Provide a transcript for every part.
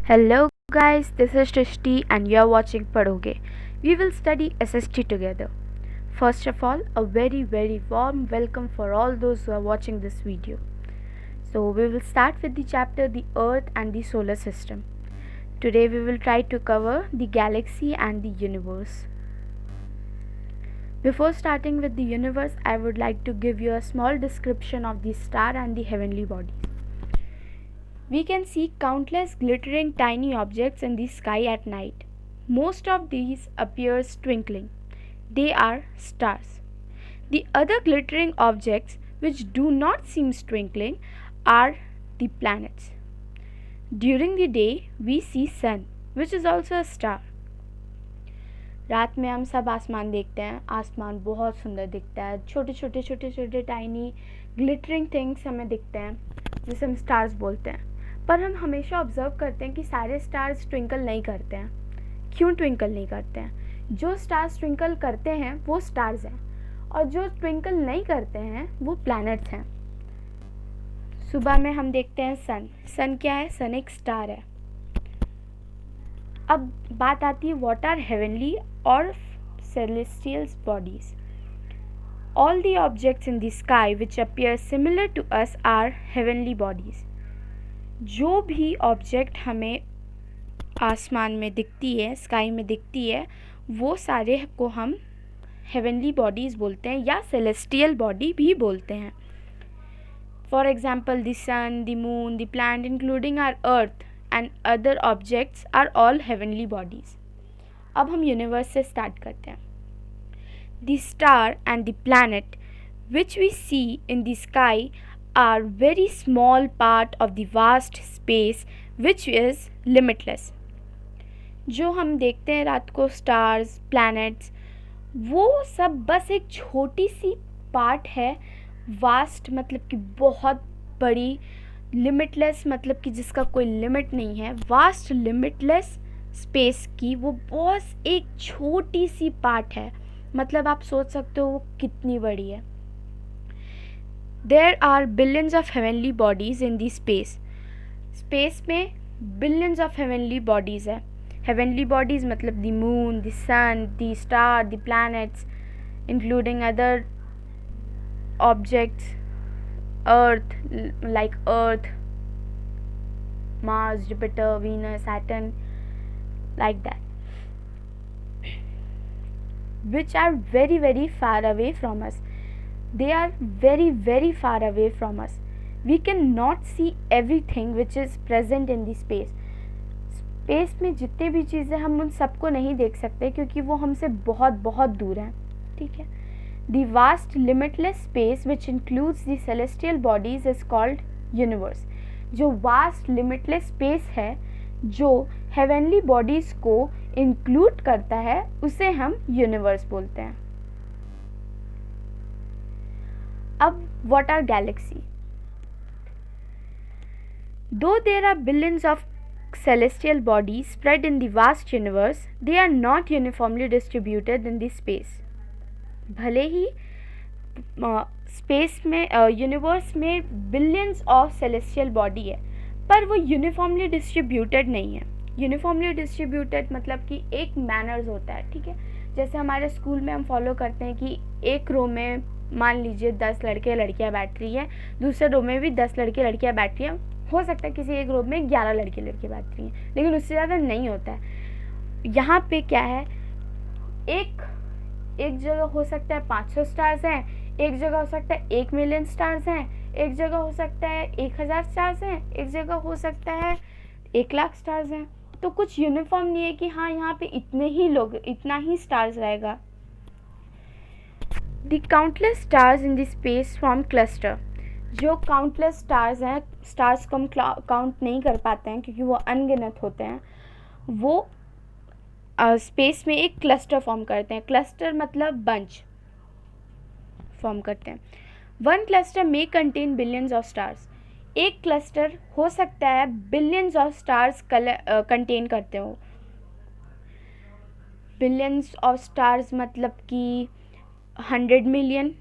Hello guys, this is Trishti and you are watching Padhoge. We will study SST together. First of all, a very warm welcome for all those who are watching this video. So we will start with the chapter The Earth and the Solar System. Today we will try to cover the galaxy and the universe. Before starting with the universe, I would like to give you a small description of the star and the heavenly bodies. We can see countless glittering tiny objects in the sky at night. Most of these appear twinkling. They are stars. The other glittering objects which do not seem twinkling are the planets. During the day we see sun which is also a star. रात में हम सब आसमान देखते हैं. आसमान बहुत सुंदर दिखता है. छोटे टाइनी ग्लिटरिंग थिंग्स हमें दिखते हैं जिसे हम स्टार्स बोलते हैं. पर हम हमेशा ऑब्जर्व करते हैं कि सारे स्टार्स ट्विंकल नहीं करते हैं. क्यों ट्विंकल नहीं करते हैं? जो स्टार्स ट्विंकल करते हैं वो स्टार्स हैं और जो ट्विंकल नहीं करते हैं वो प्लैनेट्स हैं. सुबह में हम देखते हैं सन क्या है? सन एक स्टार है. अब बात आती है व्हाट आर हेवनली और celestial bodies. All the objects in the sky which appear similar to us are heavenly bodies. जो भी ऑब्जेक्ट हमें आसमान में दिखती है, स्काई में दिखती है, वो सारे को हम हेवनली बॉडीज़ बोलते हैं या सेलेस्टियल बॉडी भी बोलते हैं. For example the sun, the moon, the planet including our earth and other objects are all heavenly bodies. अब हम यूनिवर्स से स्टार्ट करते हैं. The star and the planet which we see in the sky are very small part of the vast space which is limitless. जो हम देखते हैं रात को स्टार्स, प्लैनेट्स, वो सब बस एक छोटी सी पार्ट है. वास्ट मतलब कि बहुत बड़ी, लिमिटलेस मतलब कि जिसका कोई लिमिट नहीं है. वास्ट लिमिटलेस स्पेस की वो बहुत एक छोटी सी पार्ट है. मतलब आप सोच सकते हो वो कितनी बड़ी है. There are billions of heavenly bodies in the space. Space में billions of heavenly bodies है. Heavenly bodies मतलब the moon, the sun, the star, the planets, including other objects, Earth, like Earth, Mars, Jupiter, Venus, Saturn, like that, which are very far away from us. They are very far away from us. We cannot see everything which is present in the space. Space में जितने भी चीज़ें हम उन सबको नहीं देख सकते क्योंकि वो हमसे बहुत दूर हैं. ठीक है. The vast limitless space which includes the celestial bodies is called universe. जो vast limitless space है जो heavenly bodies को include करता है उसे हम universe बोलते हैं. अब what are galaxy? Though there are billions of celestial bodies spread in the vast universe, they are not uniformly distributed in the space. भले ही स्पेस में यूनिवर्स में बिलियंस ऑफ सेलेस्टियल बॉडी है पर वो यूनिफॉर्मली डिस्ट्रीब्यूटेड नहीं है. Uniformly distributed मतलब कि एक मैनर्स होता है. ठीक है. जैसे हमारे स्कूल में हम फॉलो करते हैं कि एक रो में मान लीजिए 10 लड़के लड़कियां बैठ रही हैं, दूसरे रो में भी 10 लड़के लड़कियां बैठ रही हैं. हो सकता है किसी एक रो में 11 लड़के लड़कियां बैठ रही हैं लेकिन उससे ज़्यादा नहीं होता है. यहाँ पे क्या है, एक जगह हो सकता है 500 स्टार्स हैं, एक जगह हो सकता है 1 मिलियन स्टार्स हैं, एक जगह हो सकता है 1000 स्टार्स हैं, एक जगह हो सकता है 1 लाख स्टार्स हैं. तो कुछ यूनिफॉर्म नहीं है कि हाँ यहाँ पे इतने ही लोग, इतना ही स्टार्स रहेगा. The countless stars in the space form cluster. जो काउंटलेस स्टार्स हैं, स्टार्स को हम काउंट नहीं कर पाते हैं क्योंकि वो अनगिनत होते हैं, वो स्पेस में एक क्लस्टर फॉर्म करते हैं. क्लस्टर मतलब बंच फॉर्म करते हैं. One cluster may contain billions of stars. एक क्लस्टर हो सकता है बिलियंस ऑफ स्टार्स कंटेन करते हो. बिलियंस ऑफ स्टार्स मतलब कि 100 मिलियन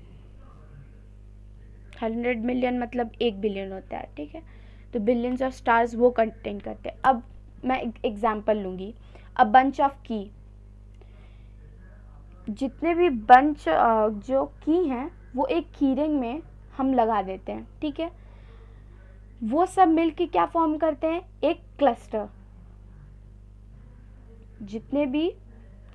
मतलब 1 बिलियन होता है. ठीक है. तो बिलियंस ऑफ स्टार्स वो कंटेन करते हैं. अब मैं एग्जांपल लूँगी, अ बंच ऑफ की, जितने भी बंच जो की हैं वो एक की रिंग में हम लगा देते हैं, ठीक है। वो सब मिलके क्या फॉर्म करते हैं, एक क्लस्टर। जितने भी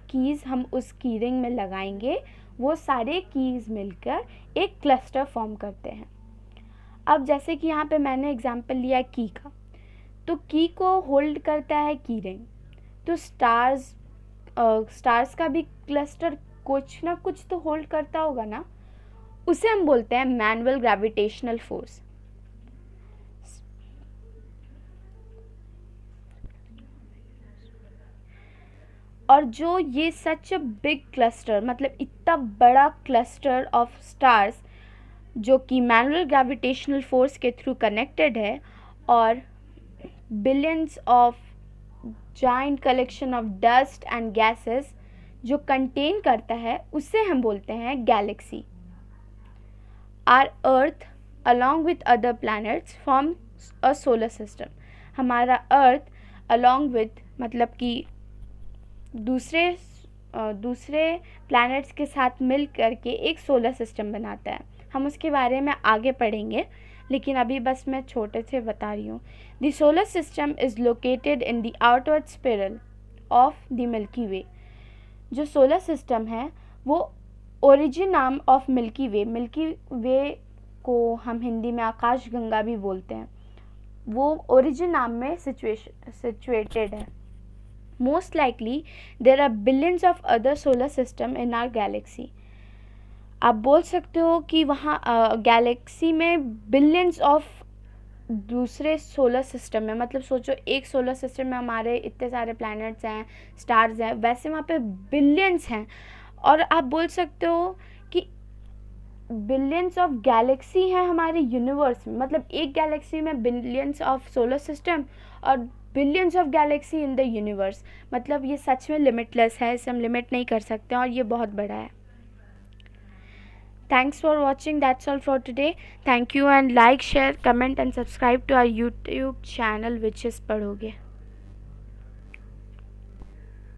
कीज़ हम उस की रिंग में लगाएंगे वो सारे कीज़ मिलकर एक क्लस्टर फॉर्म करते हैं। अब जैसे कि यहाँ पे मैंने एग्जांपल लिया की का, तो की को होल्ड करता है की रिंग, तो स्टार्स का भी क्लस्टर कुछ ना कुछ तो होल्ड करता होगा ना, उसे हम बोलते हैं मैनुअल ग्रेविटेशनल फोर्स। और जो ये सच अ बिग क्लस्टर, मतलब इतना बड़ा क्लस्टर ऑफ स्टार्स जो कि मैनुअल ग्रेविटेशनल फोर्स के थ्रू कनेक्टेड है, और billions of giant collection of dust and gases जो कंटेन करता है, उसे हम बोलते हैं galaxy. Our earth along with other planets form a solar system. हमारा अर्थ अलॉन्ग विथ मतलब कि दूसरे प्लैनेट्स के साथ मिल करके एक सोलर सिस्टम बनाता है। हम उसके बारे में आगे पढ़ेंगे, लेकिन अभी बस मैं छोटे से बता रही हूँ। The solar system is located in the outward spiral of the Milky Way. जो सोलर सिस्टम है वो ओरिजिन नाम ऑफ मिल्की वे को हम हिंदी में आकाश गंगा भी बोलते हैं, वो ओरिजिन नाम में सिचुएटेड है। Most likely there are billions of other solar system in our galaxy. आप बोल सकते हो कि वहाँ गैलेक्सी में बिलियंस ऑफ दूसरे सोलर सिस्टम में, मतलब सोचो एक सोलर सिस्टम में हमारे इतने सारे प्लैनेट्स हैं, स्टार्स हैं, वैसे वहाँ पे बिलियंस हैं। और आप बोल सकते हो कि बिलियंस ऑफ गैलेक्सी हैं हमारे यूनिवर्स में, मतलब एक गैलेक्सी में बिलियंस ऑफ सोलर सिस्टम और billions of Galaxy in the universe. मतलब ये सच में लिमिटलेस है, इसे हम लिमिट नहीं कर सकते और ये बहुत बड़ा है। Thanks for watching. That's all for today. Thank you, and like, share, comment and subscribe to our YouTube channel, which is Padhoge.